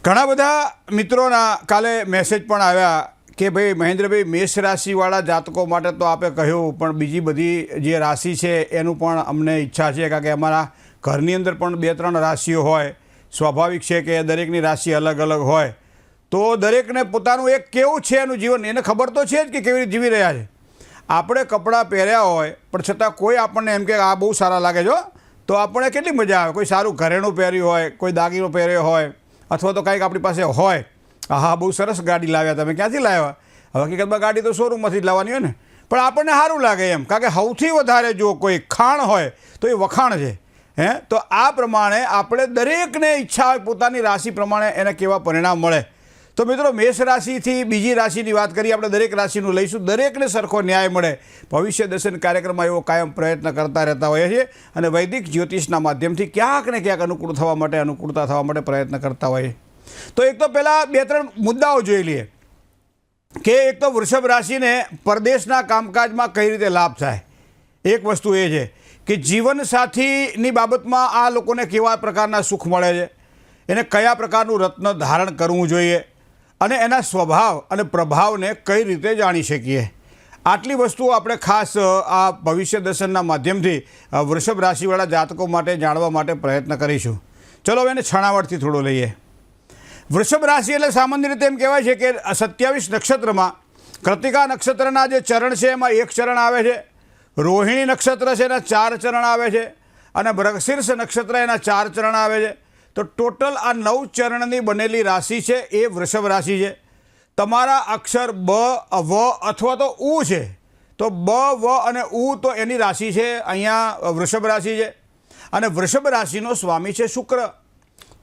ઘણા બધા મિત્રોના કાલે મેસેજ પણ આવ્યા કે ભાઈ મહેન્દ્રભાઈ મેષ રાશિવાળા જાતકો માટે તો આપે કહ્યું, પણ બીજી બધી જે રાશિ છે એનું પણ અમને ઈચ્છા છે, કારણ કે અમારા ઘરની અંદર પણ 2-3 રાશિઓ હોય. સ્વાભાવિક છે કે દરેકની રાશિ અલગ અલગ હોય, તો દરેકને પોતાનું એક કેવું છે એનું જીવન, એને ખબર તો છે જ કે કેવી રીતે જીવી રહ્યા છે. આપણે કપડાં પહેર્યા હોય પણ છતાં કોઈ આપણને એમ કે આ બહુ સારા લાગે છે, તો આપણને કેટલી મજા આવે. કોઈ સારું ઘરેણું પહેર્યું હોય, કોઈ દાગીનો પહેર્યો હોય, અથવા તો કંઈક આપણી પાસે હોય, હા બહુ સરસ ગાડી લાવ્યા, તમે ક્યાંથી લાવ્યા? હકીકતમાં ગાડી તો શોરૂમમાંથી જ લાવવાની હોય ને, પણ આપણને સારું લાગે એમ, કારણ કે સૌથી વધારે જો કોઈ ખાણ હોય તો એ વખાણ છે. તો આ પ્રમાણે આપણે દરેકને ઈચ્છા હોય પોતાની રાશિ પ્રમાણે એને કેવા પરિણામ મળે. તો મિત્રો, મેષ રાશિથી બીજી રાશિની વાત કરીએ. આપણે દરેક રાશિનું લઈશું, દરેકને સરખો ન્યાય મળે. ભવિષ્ય દર્શન કાર્યક્રમમાં એવો કાયમ પ્રયત્ન કરતા રહેતા હોઈએ છીએ અને વૈદિક જ્યોતિષના માધ્યમથી ક્યાંક ને ક્યાંક અનુકૂળતા થવા માટે પ્રયત્ન કરતા હોઈએ. તો એક તો પહેલાં 2-3 મુદ્દાઓ જોઈ લઈએ કે એક તો વૃષભ રાશિને પરદેશના કામકાજમાં કઈ રીતે લાભ થાય. એક વસ્તુ એ છે કે જીવનસાથીની બાબતમાં આ લોકોને કેવા પ્રકારના સુખ મળે છે, એને કયા પ્રકારનું રત્ન ધારણ કરવું જોઈએ અને એના સ્વભાવ અને પ્રભાવને કઈ રીતે જાણી શકીએ. આટલી વસ્તુઓ આપણે ખાસ આ ભવિષ્ય દર્શનના માધ્યમથી વૃષભ રાશિવાળા જાતકો માટે જાણવા માટે પ્રયત્ન કરીશું. ચલો હવે એને છણાવટથી થોડો લઈએ. વૃષભ રાશિ એટલે સામાન્ય રીતે એમ કહેવાય છે કે 27 નક્ષત્રમાં કૃતિકા નક્ષત્રના જે ચરણ છે એમાં 1 ચરણ આવે છે, રોહિણી નક્ષત્ર છે એના 4 ચરણ આવે છે અને મૃગશીર્ષ નક્ષત્ર એના 4 ચરણ આવે છે. તો ટોટલ આ 9 ચરણની બનેલી રાશિ છે એ વૃષભ રાશિ છે. તમારા અક્ષર બ, વ અથવા તો ઉ છે, તો બ, વ અને ઉ તો એની રાશિ છે અહીંયા વૃષભ રાશિ છે. અને વૃષભ રાશિનો સ્વામી છે શુક્ર.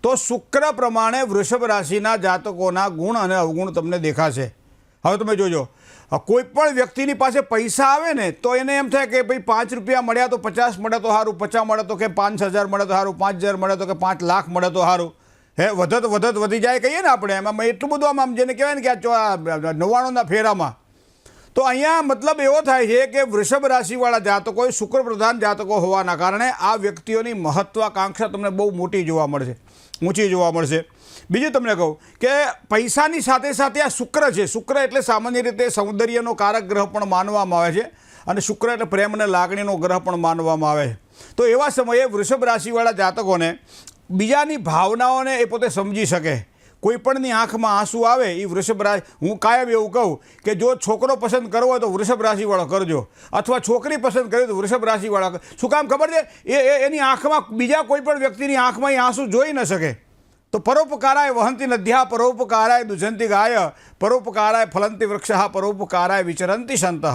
તો શુક્ર પ્રમાણે વૃષભ રાશિના જાતકોના ગુણ અને અવગુણ તમને દેખાશે. હવે તમે જોજો, કોઈ પણ વ્યક્તિની પાસે પૈસા આવે ને તો એને એમ થાય કે ભાઈ 5 રૂપિયા મળ્યા તો 50 મળે તો સારું, 50 મળે તો કે 5,000 મળે તો સારું, 5,000 મળે તો કે 5 લાખ મળે તો સારું. વધત વધી જાય કહીએ ને આપણે, એમાં એટલું બધું આમ જેને કહેવાય ને કે આ 99ના ફેરામાં. તો અહીંયા મતલબ એવો થાય છે કે વૃષભ રાશિવાળા જાતકો શુક્ર પ્રધાન જાતકો હોવાના કારણે આ વ્યક્તિઓની મહત્વાકાંક્ષા તમને બહુ મોટી જોવા મળશે, ઊંચી જોવા મળશે. બીજું તમને કહું કે પૈસાની સાથે સાથે આ શુક્ર છે. શુક્ર એટલે સામાન્ય રીતે સૌંદર્યનો કારક ગ્રહ પણ માનવામાં આવે છે અને શુક્ર એટલે પ્રેમ અને લાગણીનો ગ્રહ પણ માનવામાં આવે છે. તો એવા સમયે વૃષભ રાશિવાળા જાતકોને બીજાની ભાવનાઓને એ પોતે સમજી શકે. કોઈપણની આંખમાં આંસુ આવે એ વૃષભ રાશિ, હું કાયમ એવું કહું કે જો છોકરો પસંદ કરવો હોય તો વૃષભ રાશિવાળો કરજો, અથવા છોકરી પસંદ કરવી તો વૃષભ રાશિવાળા. શું કામ ખબર છે? એની આંખમાં બીજા કોઈ પણ વ્યક્તિની આંખમાં એ આંસુ જોઈ ન શકે. તો પરોપકારાય વહંતી નદ્યા, પરોપકારાય દુજંતી ગાય, પરોપકારાય ફલંતી વૃક્ષ, પરોપકારાય વિચરંતી સંત.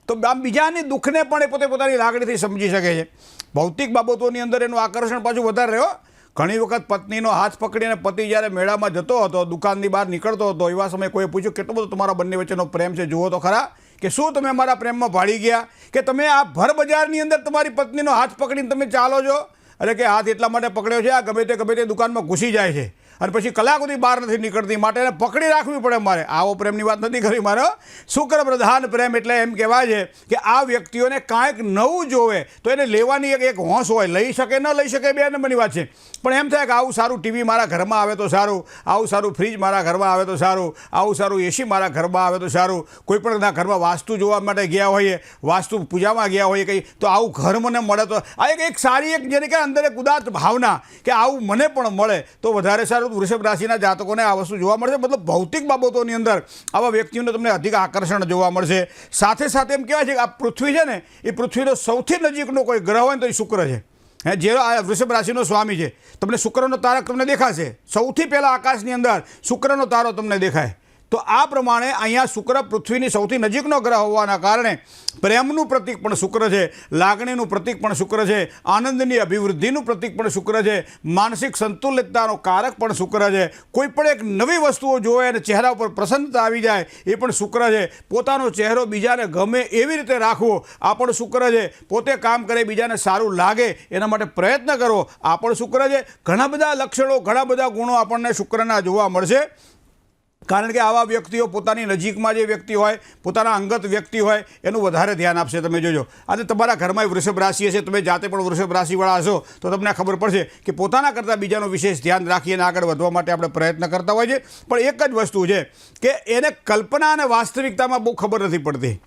તો આમ બીજાની દુઃખને પણ એ પોતે પોતાની લાગણીથી સમજી શકે છે. ભૌતિક બાબતોની અંદર એનું આકર્ષણ પાછું વધારે રહ્યો. ઘણી વખત પત્નીનો હાથ પકડીને પતિ જ્યારે મેળામાં જતો હતો, દુકાનની બહાર નીકળતો હતો, એવા સમયે કોઈ પૂછ્યું કેટલો બધો તમારા બંને વચ્ચેનો પ્રેમ છે, જુઓ તો ખરા કે શું તમે અમારા પ્રેમમાં ભાળી ગયા, કે તમે આ ભર બજારની અંદર તમારી પત્નીનો હાથ પકડીને તમે ચાલો છો. એટલે કે હાથ એટલા માટે પકડ્યો છે, આ ગમે તે દુકાનમાં ઘૂસી જાય છે અને પછી કલાક સુધી બહાર નથી નીકળતી, માટે એને પકડી રાખવી પડે મારે. આવો પ્રેમની વાત નથી કરી મારો. શુક્ર પ્રધાન પ્રેમ એટલે એમ કહેવાય છે કે આ વ્યક્તિઓને કાંઈક નવું જોવે તો એને લેવાની એક હોંશ હોય. લઈ શકે ન લઈ શકે 2 નંબરની વાત છે, પણ એમ થાય કે આવું સારું ટીવી મારા ઘરમાં આવે તો સારું, આવું સારું ફ્રીજ મારા ઘરમાં આવે તો સારું, આવું સારું એસી મારા ઘરમાં આવે તો સારું. કોઈ પણ ઘરમાં વાસ્તુ જોવા માટે ગયા હોઈએ, વાસ્તુ પૂજામાં ગયા હોઈએ કંઈ, તો આવું ઘર મને મળે તો આ એક સારી એક જેને કે અંદર એક ઉદાત્ત ભાવના કે આવું મને પણ મળે તો વધારે સારું. વૃષભ રાશિના જાતકોને આ વસ્તુ જોવા મળશે. મતલબ ભૌતિક બાબતોની અંદર આવા વ્યક્તિઓને તમને અધિક આકર્ષણ જોવા મળશે. સાથે સાથે એમ કહેવાય છે કે આ પૃથ્વી છે ને, એ પૃથ્વીનો સૌથી નજીકનો કોઈ ગ્રહ હોય ને તો એ શુક્ર છે. જે આ વૃષભ રાશિનો સ્વામી છે. તમને શુક્રનો તારક તમને દેખાશે, સૌથી પહેલાં આકાશની અંદર શુક્રનો તારો તમને દેખાય. તો આ પ્રમાણે અહીંયા શુક્ર પૃથ્વીની સૌથી નજીકનો ગ્રહ હોવાના કારણે પ્રેમનું પ્રતીક પણ શુક્ર છે, લાગણીનું પ્રતીક પણ શુક્ર છે, આનંદની અભિવૃદ્ધિનું પ્રતીક પણ શુક્ર છે, માનસિક સંતુલિતતાનો કારક પણ શુક્ર છે. કોઈ પણ એક નવી વસ્તુઓ જોવે અને ચહેરા ઉપર પ્રસન્નતા આવી જાય એ પણ શુક્ર છે. પોતાનો ચહેરો બીજાને ગમે એવી રીતે રાખવો આ પણ શુક્ર છે. પોતે કામ કરે બીજાને સારું લાગે એના માટે પ્રયત્ન કરવો આ પણ શુક્ર છે. ઘણા બધા લક્ષણો, ઘણા બધા ગુણો આપણને શુક્રના જોવા મળશે. કારણ કે આવા વ્યક્તિઓ પોતાની નજીકમાં જે વ્યક્તિ હોય, પોતાના અંગત વ્યક્તિ હોય, એનું વધારે ધ્યાન આપશે. તમે જોજો, અને તમારા ઘરમાં વૃષભ રાશિ હશે, તમે જાતે પણ વૃષભ રાશિવાળા હશો તો તમને ખબર પડશે કે પોતાના કરતાં બીજાનું વિશેષ ધ્યાન રાખીને આગળ વધવા માટે આપણે પ્રયત્ન કરતા હોય છે. પણ એક જ વસ્તુ છે કે એને કલ્પના અને વાસ્તવિકતામાં બહુ ખબર નથી પડતી.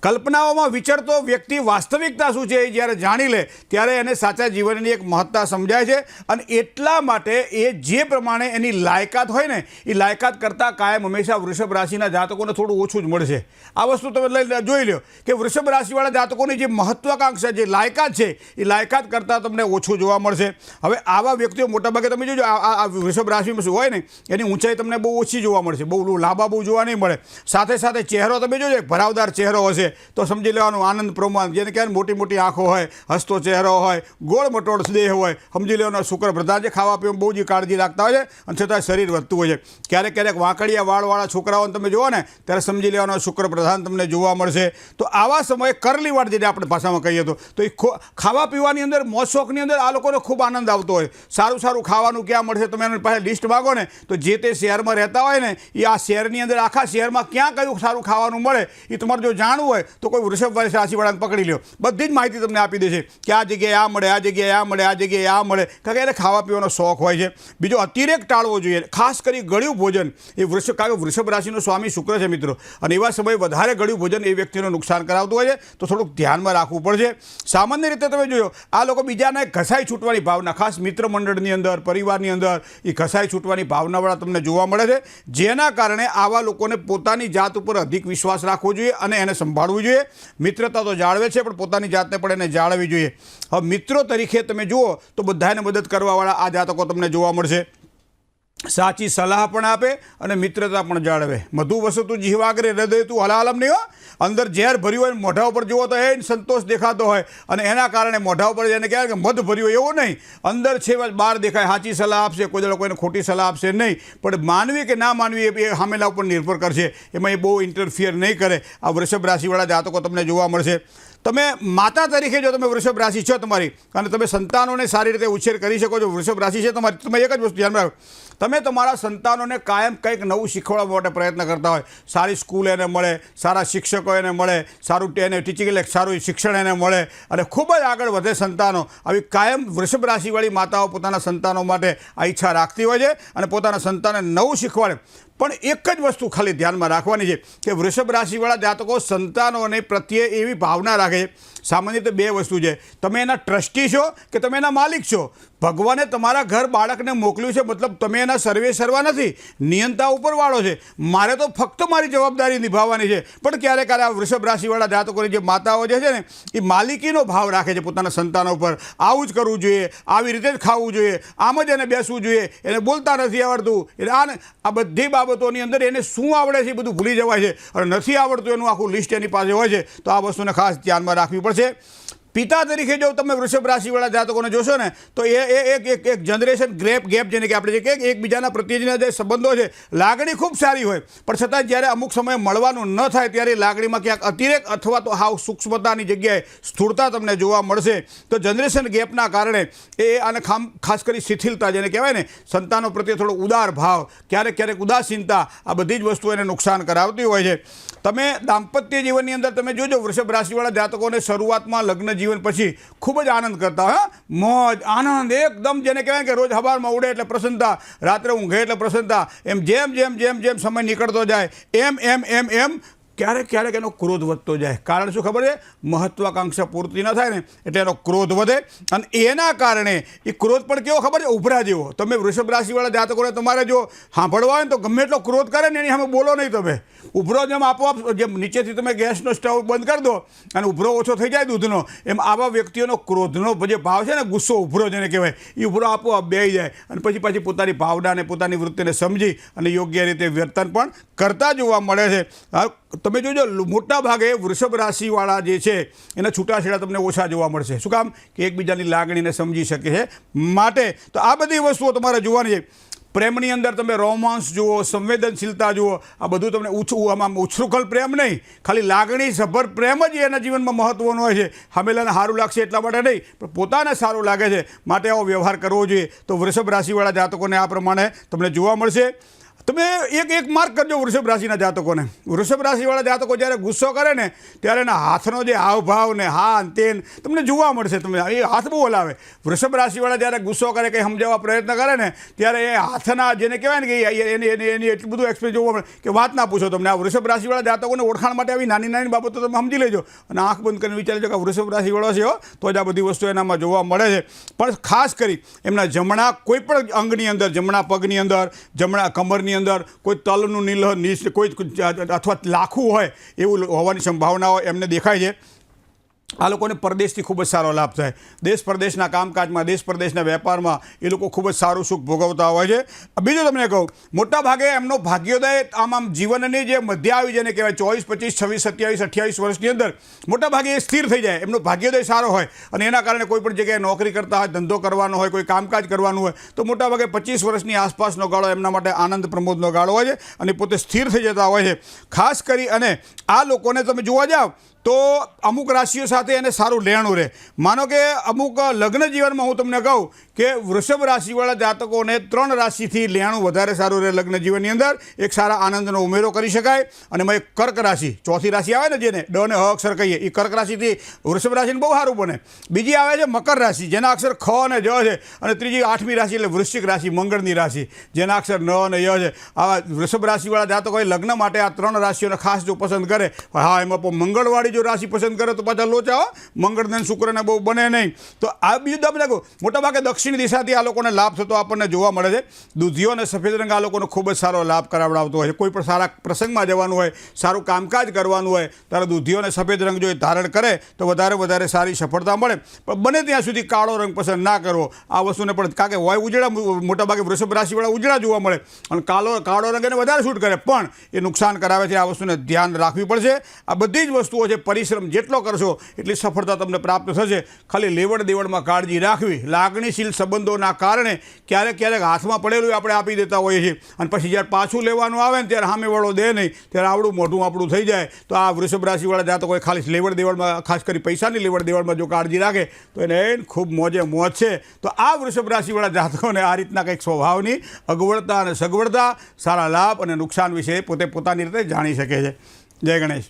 કલ્પનાઓમાં વિચરતો વ્યક્તિ વાસ્તવિકતા શું છે એ જ્યારે જાણી લે ત્યારે એને સાચા જીવનની એક મહત્તા સમજાય છે. અને એટલા માટે એ જે પ્રમાણે એની લાયકાત હોય ને એ લાયકાત કરતાં કાયમ હંમેશા વૃષભ રાશિના જાતકોને થોડું ઓછું જ મળશે. આ વસ્તુ તમે જોઈ લો કે વૃષભ રાશિવાળા જાતકોની જે મહત્વાકાંક્ષા, જે લાયકાત છે એ લાયકાત કરતાં તમને ઓછું જોવા મળશે. હવે આવા વ્યક્તિઓ મોટાભાગે તમે જોજો આ વૃષભ રાશિમાં શું હોય ને એની ઊંચાઈ તમને બહુ ઓછી જોવા મળશે, બહુ લાંબા બહુ જોવા નહીં મળે. સાથે સાથે ચહેરો તમે જોજો એક ભરાવદાર ચહેરો હશે તો સમજી લેવાનું આનંદ પ્રમાણ, જેને કહેવાય મોટી મોટી આંખો હોય, હસતો ચહેરો હોય, ગોળ મટોળ દેહ હોય, સમજી લેવાનો શુક્ર પ્રધાન. જે ખાવા પીવામાં બહુ જ કાળજી રાખતા હોય છે અને છતાં શરીર વધતું હોય છે. ક્યારેક ક્યારેક વાંકડિયા વાળવાળા છોકરાઓને તમે જુઓ ને ત્યારે સમજી લેવાનો શુક્ર પ્રધાન તમને જોવા મળશે. તો આવા સમયે કરલી વાળ જેને આપણે ભાષામાં કહીએ તો એ ખાવા પીવાની અંદર, મોજ શોખની અંદર આ લોકોને ખૂબ આનંદ આવતો હોય. સારું સારું ખાવાનું ક્યાં મળશે તમે એની પાસે લિસ્ટ માગો ને તો જે તે શહેરમાં રહેતા હોય ને એ આ શહેરની અંદર, આખા શહેરમાં ક્યાં કયું સારું ખાવાનું મળે એ તમારે જો જાણવું હોય તો કોઈ વૃષભ રાશિવાળાને પકડી લો, બધી જ માહિતી તમને આપી દેશે કે આ જગ્યાએ આ મળે, આ જગ્યાએ આ મળે, આ જગ્યાએ આ મળે. કારણ કે એને ખાવા પીવાનો શોખ હોય છે. બીજો અતિરેક ટાળવો જોઈએ, ખાસ કરી ગળ્યું ભોજન. એ કારણ કે વૃષભ રાશિનો સ્વામી શુક્ર છે મિત્રો, અને એવા સમયે વધારે ગળ્યું ભોજન એ વ્યક્તિને નુકસાન કરાવતું હોય છે. તો થોડુંક ધ્યાનમાં રાખવું પડશે. સામાન્ય રીતે તમે જોયો આ લોકો બીજાને ઘસાઈ છૂટવાની ભાવના, ખાસ મિત્ર મંડળની અંદર, પરિવારની અંદર એ ઘસાઈ છૂટવાની ભાવનાવાળા તમને જોવા મળે છે. જેના કારણે આવા લોકોને પોતાની જાત ઉપર અધિક વિશ્વાસ રાખવો જોઈએ અને એને સંભાળવું જોઈએ. મિત્રતા તો જાળવે છે પણ પોતાની જાતને પણ એને જાળવવી જોઈએ. હવે મિત્રો તરીકે તમે જુઓ તો બધાને મદદ કરવાવાળા આ જાતકો તમને જોવા મળશે. સાચી સલાહ પણ આપે અને મિત્રતા પણ જાળવે. મધુ વસતું જીવાગ્રે હૃદય તું હલાલમ નહીં હો. અંદર ઝેર ભર્યું હોય, મોઢા ઉપર જુઓ તો એ સંતોષ દેખાતો હોય અને એના કારણે મોઢા ઉપર એને કહેવાય કે મધ ભર્યું, એવું નહીં. અંદર છે બહાર દેખાય. સાચી સલાહ આપશે, કોઈ દળ કોઈને ખોટી સલાહ આપશે નહીં. પણ માનવી કે ના માનવી એ સામેલા ઉપર નિર્ભર કરશે. એમાં એ બહુ ઇન્ટરફિયર નહીં કરે. આ વૃષભ રાશિવાળા જાતકો તમને જોવા મળશે. તમે માતા તરીકે જો તમે વૃષભ રાશિ છો તમારી અને તમે સંતાનોને સારી રીતે ઉછેર કરી શકો છો, વૃષભ રાશિ છે તમારી, તમે એક જ વસ્તુ ધ્યાનમાં રાખો, તમે તમારા સંતાનોને કાયમ કંઈક નવું શીખવાડવા માટે પ્રયત્ન કરતા હોય. સારી સ્કૂલ એને મળે, સારા શિક્ષકો એને મળે, સારું એને ટીચિંગ એટલે સારું શિક્ષણ એને મળે અને ખૂબ જ આગળ વધે સંતાનો. આવી કાયમ વૃષભ રાશિવાળી માતાઓ પોતાના સંતાનો માટે આ ઈચ્છા રાખતી હોય છે અને પોતાના સંતાનને નવું શીખવાડે. પણ એક જ વસ્તુ ખાલી ધ્યાનમાં રાખવાની છે કે વૃષભ રાશિવાળા જાતકો સંતાનોને પ્રત્યે એવી ભાવના રાખે છે. સામાન્ય રીતે બે વસ્તુ છે, તમે એના ટ્રસ્ટી છો કે તમે એના માલિક છો. ભગવાને તમારા ઘર બાળકને મોકલ્યું છે, મતલબ તમે એના સર્વે સર્વા નથી, નિયંતા ઉપરવાળો છે. મારે તો ફક્ત મારી જવાબદારી નિભાવવાની છે. પણ ક્યારેક ક્યારે આ વૃષભ રાશિવાળા જાતકોની જે માતાઓ જે છે ને એ માલિકીનો ભાવ રાખે છે પોતાના સંતાનો ઉપર. આવું જ કરવું જોઈએ, આવી રીતે જ ખાવું જોઈએ, આમ જ એને બેસવું જોઈએ, એને બોલતા નથી આવડતું, એટલે આ બધી બાબતોની અંદર એને શું આવડે છે એ બધું ભૂલી જવાય છે અને નથી આવડતું એનું આખું લિસ્ટ એની પાસે હોય છે. તો આ વસ્તુને ખાસ ધ્યાનમાં રાખવી પડશે. પિતા તરીકે જો તમે વૃષભ રાશિવાળા જાતકોને જોશો ને તો એક જનરેશન ગેપ જેને કે આપણે જે કે એકબીજાના પ્રત્યેના જે સંબંધો છે, લાગણી ખૂબ સારી હોય પણ છતાં જ્યારે અમુક સમયે મળવાનું ન થાય ત્યારે લાગણીમાં ક્યાંક અતિરેક અથવા તો હાવ સૂક્ષ્મતાની જગ્યાએ સ્થૂળતા તમને જોવા મળશે. તો જનરેશન ગેપના કારણે આને ખાસ કરી શિથિલતા જેને કહેવાય ને, સંતાનો પ્રત્યે થોડો ઉદાર ભાવ, ક્યારેક ક્યારેક ઉદાસીનતા, આ બધી જ વસ્તુઓ એને નુકસાન કરાવતી હોય છે. તમે દાંપત્ય જીવનની અંદર તમે જોજો વૃષભ રાશિવાળા જાતકોને શરૂઆતમાં લગ્ન જીવન પછી ખૂબ જ આનંદ કરતા હોય, મોજ આનંદ એકદમ, જેને કહેવાય કે રોજ સવારમાં ઉડે એટલે પ્રસન્નતા, રાત્રે ઊંઘે એટલે પ્રસન્નતા. એમ જેમ સમય નીકળતો જાય એમ ક્યારેક એનો ક્રોધ વધતો જાય. કારણ શું ખબર છે? મહત્વાકાંક્ષા પૂર્તિ ન થાય ને એટલે એનો ક્રોધ વધે અને એના કારણે એ ક્રોધ પણ કેવો ખબર છે? ઉભરા જેવો. તમે વૃષભ રાશિવાળા જાતકોને તમારે જો સાંભળવા હોય ને તો ગમે એટલો ક્રોધ કરે ને એની સામે બોલો નહીં. તમે ઉભરો જેમ આપોઆપ જેમ નીચેથી તમે ગેસનો સ્ટવ બંધ કરી દો અને ઉભરો ઓછો થઈ જાય દૂધનો, એમ આવા વ્યક્તિઓનો ક્રોધનો જે ભાવ છે ને, ગુસ્સો ઉભરો જેને કહેવાય, એ ઉભરો આપોઆપ બેસી જાય અને પછી પોતાની ભાવના અને પોતાની વૃત્તિને સમજી અને યોગ્ય રીતે વર્તન પણ કરતા જોવા મળે છે. તમે જોજો મોટા ભાગે વૃષભ રાશિવાળા જે છે એના છૂટાછેડા તમને ઓછા જોવા મળશે. શું કામ? કે એકબીજાની લાગણીને સમજી શકે છે માટે. તો આ બધી વસ્તુઓ તમારે જોવાની છે. પ્રેમની અંદર તમે રોમાન્સ જુઓ, સંવેદનશીલતા જુઓ, આ બધું તમને આમાં ઉછૃખલ પ્રેમ નહીં, ખાલી લાગણી સભર પ્રેમ જ એના જીવનમાં મહત્ત્વનો હોય છે. હમેલાને સારું લાગશે એટલા માટે નહીં, પણ પોતાને સારું લાગે છે માટે આવો વ્યવહાર કરવો જોઈએ. તો વૃષભ રાશિવાળા જાતકોને આ પ્રમાણે તમને જોવા મળશે. તમે એક માર્ક કરજો વૃષભ રાશિના જાતકોને. વૃષભ રાશિવાળા જાતકો જ્યારે ગુસ્સો કરે ને ત્યારે એના હાથનો જે હાવભાવ ને હા તેન તમને જોવા મળશે. તમે એ હાથ બહુ હલાવે. વૃષભ રાશિવાળા જ્યારે ગુસ્સો કરે કંઈ સમજાવવા પ્રયત્ન કરે ને ત્યારે એ હાથના જેને કહેવાય ને કે એની એટલું બધું એક્સપ્રેસ જોવા મળે કે વાત ના પૂછો. તમને આ વૃષભ રાશિવાળા જાતકોને ઓળખાણ માટે આવી નાની નાની બાબતો તમે સમજી લેજો અને આંખ બંધ કરીને વિચારી લેજો કે વૃષભ રાશિવાળો છે તો જ આ બધી વસ્તુ એનામાં જોવા મળે છે. પણ ખાસ કરી એમના જમણા કોઈ પણ અંગની અંદર, જમણા પગની અંદર, જમણા કમરની અંદર કોઈ તલનું નીચ કોઈ અથવા લાખું હોય એવું હોવાની સંભાવનાઓ એમને દેખાય છે. આ લોકોને પરદેશથી ખૂબ જ સારો લાભ થાય. દેશ પરદેશના કામકાજમાં, દેશ પરદેશના વેપારમાં એ લોકો ખૂબ જ સારું સુખ ભોગવતા હોય છે. બીજું તમને કહું, મોટાભાગે એમનો ભાગ્યોદય આમ જીવનની જે મધ્ય આવી જેને કહેવાય 24, 25, 26, 27, 28 વર્ષની અંદર મોટાભાગે એ સ્થિર થઈ જાય. એમનો ભાગ્યોદય સારો હોય અને એના કારણે કોઈ પણ જગ્યાએ નોકરી કરતા હોય, ધંધો કરવાનો હોય, કોઈ કામકાજ કરવાનું હોય તો મોટાભાગે 25 વર્ષની આસપાસનો ગાળો એમના માટે આનંદ પ્રમોદનો ગાળો હોય છે અને પોતે સ્થિર થઈ જતા હોય છે. ખાસ કરી અને આ લોકોને તમે જોવા જાઓ તો અમુક રાશિઓ સાથે એને સારું લેણું રહે. માનો કે અમુક લગ્ન જીવનમાં હું તમને કહું કે વૃષભ રાશિવાળા જાતકોને 3 રાશિથી લેણું વધારે સારું રહે. લગ્ન જીવનની અંદર એક સારા આનંદનો ઉમેરો કરી શકાય. અને મેં કર્ક રાશિ, ચોથી રાશિ આવે ને જેને ડ ને હ અક્ષર કહીએ, એ કર્ક રાશિથી વૃષભ રાશિને બહુ સારું બને. બીજી આવે છે મકર રાશિ જેના અક્ષર ખ અને જ છે. અને ત્રીજી 8મી રાશિ એટલે વૃશ્ચિક રાશિ, મંગળની રાશિ જેના અક્ષર ન અને ય છે. આવા વૃષભ રાશિવાળા જાતકોએ લગ્ન માટે આ 3 રાશિઓને ખાસ જો પસંદ કરે, હા એમાં પણ મંગળવાળી જો રાશિ પસંદ કરે તો પાછા લોચા મંગળને શુક્રને બહુ બને નહીં. તો આ બીજું તમને કહું, મોટાભાગે દક્ષિણ દિશાથી આ લોકોને લાભ થતો આપણને જોવા મળે છે. દૂધિયો અને સફેદ રંગ આ લોકોનો ખૂબ જ સારો લાભ કરાવડાવતો હોય છે. કોઈ પણ સારા પ્રસંગમાં જવાનું હોય, સારું કામકાજ કરવાનું હોય ત્યારે દૂધિયો અને સફેદ રંગ જો એ ધારણ કરે તો વધારે સારી સફળતા મળે. પણ બને ત્યાં સુધી કાળો રંગ પસંદ ના કરવો આ વસ્તુને. પણ કારણ કે હોય ઉજળા, મોટાભાગે વૃષભ રાશિવાળા ઉજળા જોવા મળે અને કાળો રંગ એને વધારે શૂટ કરે પણ એ નુકસાન કરાવે છે. આ વસ્તુને ધ્યાન રાખવી પડશે. આ બધી જ વસ્તુઓ છે. પરિશ્રમ જેટલો કરશો એટલી સફળતા તમને પ્રાપ્ત થશે. ખાલી લેવડ દેવડમાં કાળજી રાખવી. લાગણીશીલ સંબંધોના કારણે ક્યારેક હાથમાં પડેલું આપણે આપી દેતા હોઈએ છીએ અને પછી જ્યારે પાછું લેવાનું આવે ને ત્યારે સામેવાળો દે નહીં ત્યારે આવડું મોઢું આપણું થઈ જાય. તો આ વૃષભ રાશિવાળા જાતકોએ ખાલી લેવડ દેવડમાં, ખાસ કરી પૈસાની લેવડ દેવડમાં જો કાળજી રાખે તો એને ખૂબ મોજે મોજ છે. તો આ વૃષભ રાશિવાળા જાતકોને આ રીતના કંઈક સ્વભાવની અગવડતા અને સગવડતા, સારા લાભ અને નુકસાન વિશે પોતે પોતાની રીતે જાણી શકે છે. જય ગણેશ.